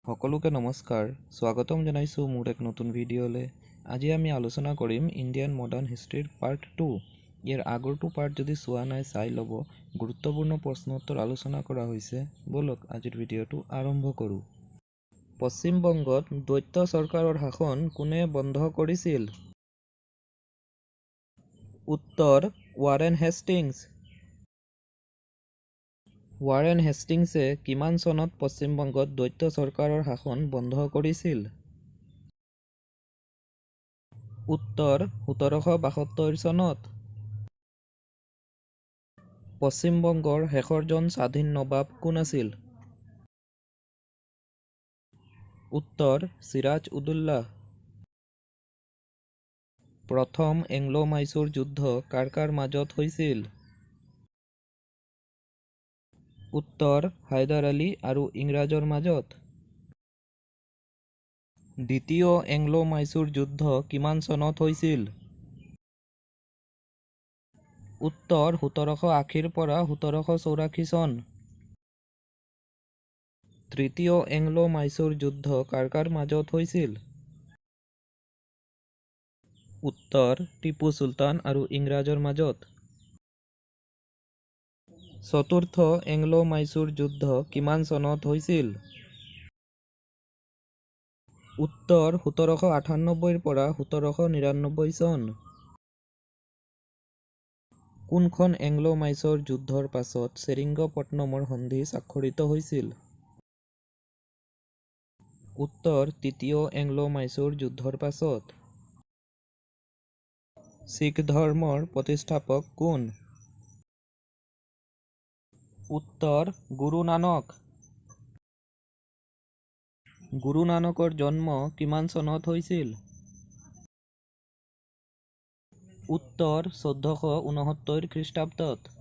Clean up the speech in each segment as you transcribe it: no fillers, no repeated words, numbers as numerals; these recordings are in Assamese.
সকলোকে নমস্কাৰ স্বাগতম জনাইছোঁ মোৰ এক নতুন ভিডিঅ'লৈ। আজি আমি আলোচনা কৰিম ইণ্ডিয়ান মডাৰ্ণ হিষ্ট্ৰীৰ পাৰ্ট 2। ইয়াৰ আগৰটো পাৰ্ট যদি চোৱা নাই চাই ল'ব। গুৰুত্বপূৰ্ণ প্ৰশ্ন উত্তৰ আলোচনা কৰা হৈছে। বলক আজিৰ ভিডিঅ'টো আৰম্ভ কৰোঁ। পশ্চিম বংগত দ্বৈত চৰকাৰৰ শাসন কোনে বন্ধ কৰিছিল? উত্তৰ ৱাৰেন হেষ্টিংছ। ৱাৰেন হেষ্টিংছে কিমান চনত পশ্চিম বংগত দ্বৈত চৰকাৰৰ শাসন বন্ধ কৰিছিল? উত্তৰ 1772 চনত। পশ্চিম বংগৰ শেষৰজন স্বাধীন নবাব কোন আছিল? উত্তৰ চিৰাজ উদ্দৌলা। প্ৰথম এংলো-মাইচুৰ যুদ্ধ কাৰ কাৰ মাজত হৈছিল? উত্তৰ হায়দাৰ আলী আৰু ইংৰাজৰ মাজত। দ্বিতীয় এংলো-মাইচুৰ যুদ্ধ কিমান চনত হৈছিল? উত্তৰ 1780 পৰা 1784 চন। তৃতীয় এংলো-মাইচুৰ যুদ্ধ কাৰ কাৰ মাজত হৈছিল? উত্তৰ টিপু চুলতান আৰু ইংৰাজৰ মাজত। চতুৰ্থ এংলো-মাইচুৰ যুদ্ধ কিমান চনত হৈছিল? উত্তৰ 1798 পৰা 1799 চন। কোনখন এংলো-মাইচুৰ যুদ্ধৰ পাছত চেৰিঙ্গপট্টনমৰ সন্ধি স্বাক্ষৰিত হৈছিল? উত্তৰ তৃতীয় এংলো-মাইচুৰ যুদ্ধৰ পাছত। শিখ ধৰ্মৰ প্ৰতিষ্ঠাপক কোন? উত্তৰ গুৰু নানক। গুৰু নানকৰ জন্ম কিমান চনত হৈছিল? উত্তৰ 1469 খ্ৰীষ্টাব্দত।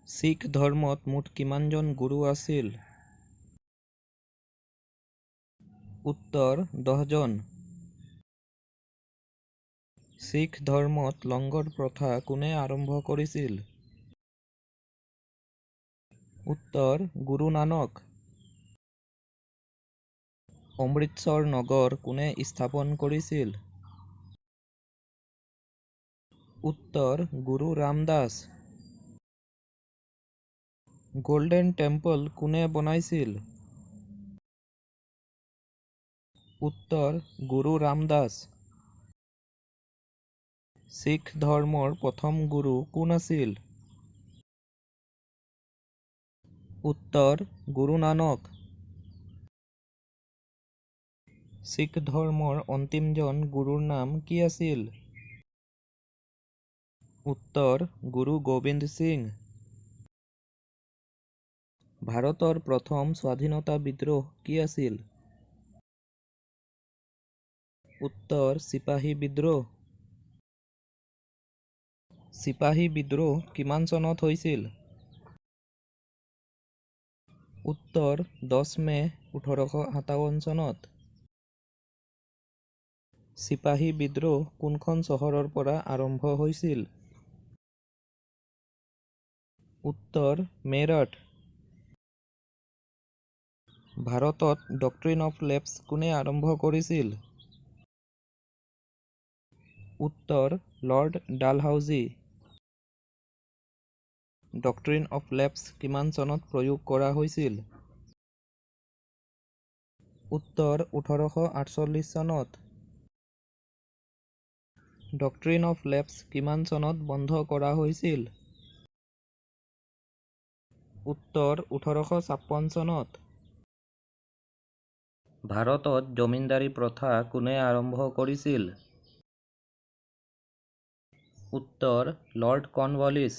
শিখ ধৰ্মত মুঠ কিমানজন গুৰু আছিল? উত্তৰ 10 জন। শিখ ধৰ্মত লংগৰ প্ৰথা কোনে আৰম্ভ কৰিছিল? উত্তৰ গুৰু নানক। অমৃতসৰ নগৰ কোনে স্থাপন কৰিছিল? উত্তৰ গুৰু ৰামদাস। গোল্ডেন টেম্পল কোনে বনাইছিল? উত্তৰ গুৰু ৰামদাস। শিখ ধৰ্মৰ প্ৰথম গুৰু কোন আছিল? উত্তৰ গুৰু নানক। শিখ ধৰ্মৰ অন্তিমজন গুৰুৰ নাম কি আছিল? উত্তৰ গুৰু গোবিন্দ সিং। ভাৰতৰ প্ৰথম স্বাধীনতা বিদ্ৰোহ কি আছিল? উত্তৰ চিপাহী বিদ্ৰোহ। চিপাহী বিদ্ৰোহ কিমান চনত হৈছিল? উত্তৰ 10 মে 1857 চনত। চিপাহী বিদ্ৰোহ কোনখন চহৰৰ পৰা আৰম্ভ হৈছিল? উত্তৰ মেৰঠ। ভাৰতত ডক্ট্ৰিন অফ লেপছ কোনে আৰম্ভ কৰিছিল? উত্তৰ lord Dalhousie. Doctrine of lapse কিমান চনত প্ৰয়োগ কৰা হৈছিল? উত্তৰ 1848 চনত। ডক্ট্ৰিন অফ লেপছ কিমান চনত বন্ধ কৰা হৈছিল? উত্তৰ 1856 চনত। ভাৰতত জমিনদাৰী প্ৰথা কোনে আৰম্ভ কৰিছিল? উত্তৰ লৰ্ড কৰ্ণৱালিছ।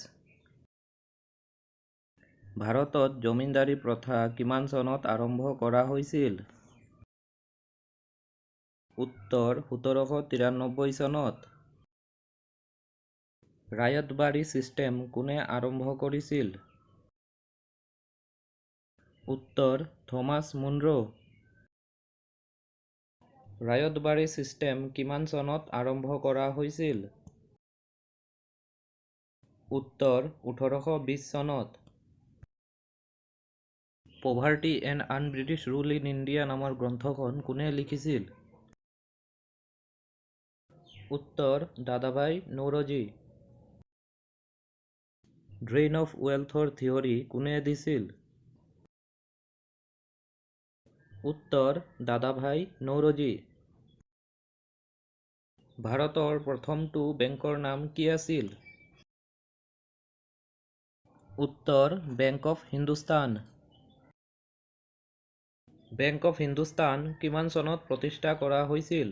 ভাৰতত জমিনদাৰী প্ৰথা কিমান চনত আৰম্ভ কৰা হৈছিল? উত্তৰ 1793 চনত। ৰায়তবাৰী ছিষ্টেম কোনে আৰম্ভ কৰিছিল? উত্তৰ থমাছ মুনৰো। ৰায়তবাৰী ছিষ্টেম কিমান চনত আৰম্ভ কৰা হৈছিল? উত্তৰ 1820 চনত। Poverty and un-British rule in India নামৰ গ্ৰন্থখন কোনে লিখিছিল? উত্তৰ দাদাভাই নৌৰোজী। ড্ৰেইন অফ ৱেল্থৰ থিয়ৰী কোনে দিছিল? উত্তৰ দাদাভাই নৌৰোজী। ভাৰতৰ প্ৰথমটো বেংকৰ নাম কি আছিল? উত্তৰ bank of Hindustan. Bank of Hindustan কিমান চনত প্ৰতিষ্ঠা কৰা হৈছিল?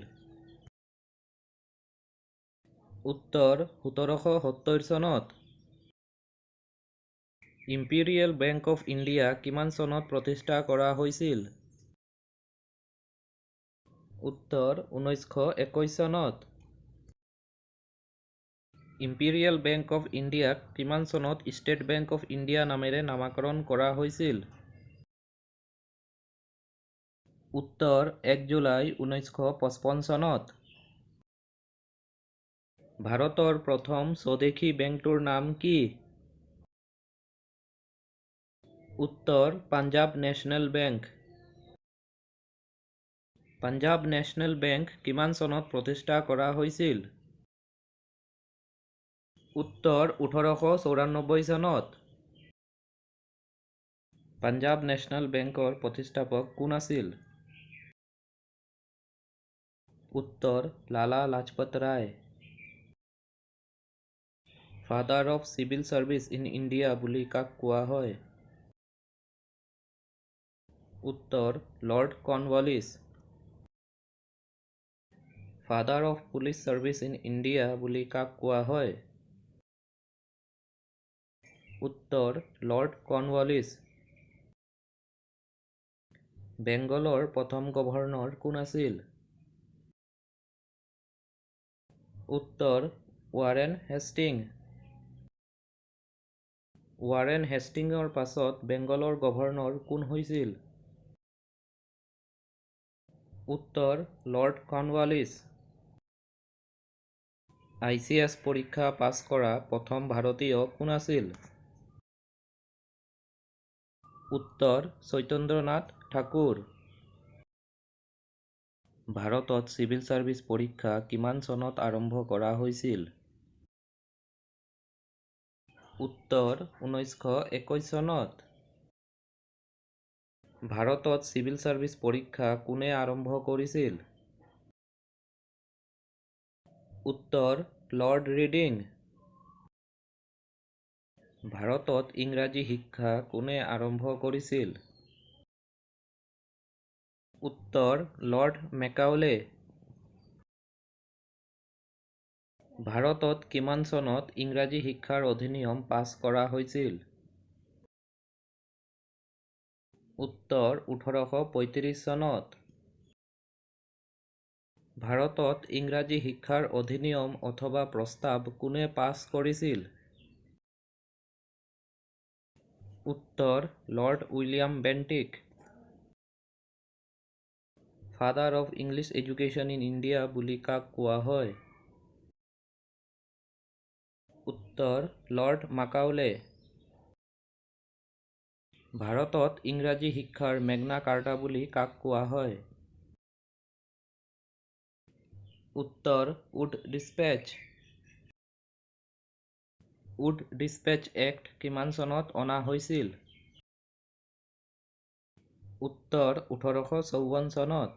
উত্তৰ 1770 চনত। ইম্পিৰিয়েল বেংক অফ ইণ্ডিয়া কিমান চনত প্ৰতিষ্ঠা কৰা হৈছিল? উত্তৰ 1921 চনত। ইম্পিৰিয়েল বেংক অফ ইণ্ডিয়াক কিমান চনত ষ্টেট বেংক অফ ইণ্ডিয়া নামেৰে নামাকৰণ কৰা হৈছিল? উত্তৰ 1 জুলাই 1955 চনত। ভাৰতৰ প্ৰথম স্বদেশী বেংকটোৰ নাম কি? উত্তৰ Punjab national bank. Punjab national bank কিমান চনত প্ৰতিষ্ঠা কৰা হৈছিল? উত্তৰ 1894 চনত। পাঞ্জাৱ নেশ্যনেল বেংকৰ প্ৰতিষ্ঠাপক কোন আছিল? উত্তৰ Lala Lajpat Rai. Father of civil service in India বুলি কাক কোৱা হয়? উত্তৰ lord Cornwallis. Father of police service in India বুলি কাক কোৱা হয়? উত্তৰ লৰ্ড কৰ্ণৱালিছ। বেংগলৰ প্ৰথম গভৰ্ণৰ কোন আছিল? উত্তৰ ৱাৰেন হেষ্টিং। ৱাৰেন হেষ্টিঙৰ পাছত বেংগলৰ গভৰ্ণৰ কোন হৈছিল? উত্তৰ লৰ্ড কৰ্ণৱালিছ। ICS পৰীক্ষা পাছ কৰা প্ৰথম ভাৰতীয় কোন আছিল? উত্তৰ চৈতেন্দ্ৰনাথ ঠাকুৰ। ভাৰতত চিভিল ছাৰ্ভিচ পৰীক্ষা কিমান চনত আৰম্ভ কৰা হৈছিল? উত্তৰ 1921 চনত। ভাৰতত চিভিল ছাৰ্ভিচ পৰীক্ষা কোনে আৰম্ভ কৰিছিল? উত্তৰ লৰ্ড ৰিডিং। ভাৰতত ইংৰাজী শিক্ষা কোনে আৰম্ভ কৰিছিল? উত্তৰ লৰ্ড মেকাউলে। ভাৰতত কিমান চনত ইংৰাজী শিক্ষাৰ অধিনিয়ম পাছ কৰা হৈছিল? উত্তৰ 1835 চনত। ভাৰতত ইংৰাজী শিক্ষাৰ অধিনিয়ম অথবা প্ৰস্তাৱ কোনে পাছ কৰিছিল? উত্তৰ lord William Bentinck. Father of English education in India বুলি কাক কোৱা হয়? উত্তৰ লৰ্ড মাকাউলে। ভাৰতত ইংৰাজী শিক্ষাৰ মেগনা কাৰ্টা বুলি কাক কোৱা হয়? উত্তৰ উড ডিস্পেচ। উড ডিস্পেচ এক্ট কিমান চনত অনা হৈছিল? উত্তৰ 1854 চনত।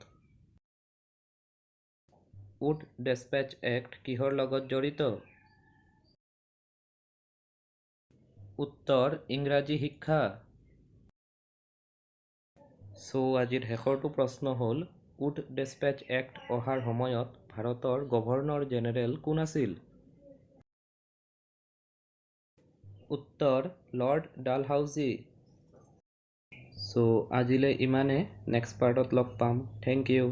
উড ডিস্পেচ এক্ট কিহৰ লগত জড়িত? উত্তৰ ইংৰাজী শিক্ষা। আজিৰ শেষৰটো প্ৰশ্ন হ'ল, উড ডিস্পেচ এক্ট অহাৰ সময়ত ভাৰতৰ গভৰ্ণৰ জেনেৰেল কোন আছিল? উত্তৰ লৰ্ড ডালহাউজি। আজিলৈ ইমানে। নেক্সট পাৰ্টত লগ পাম। Thank U.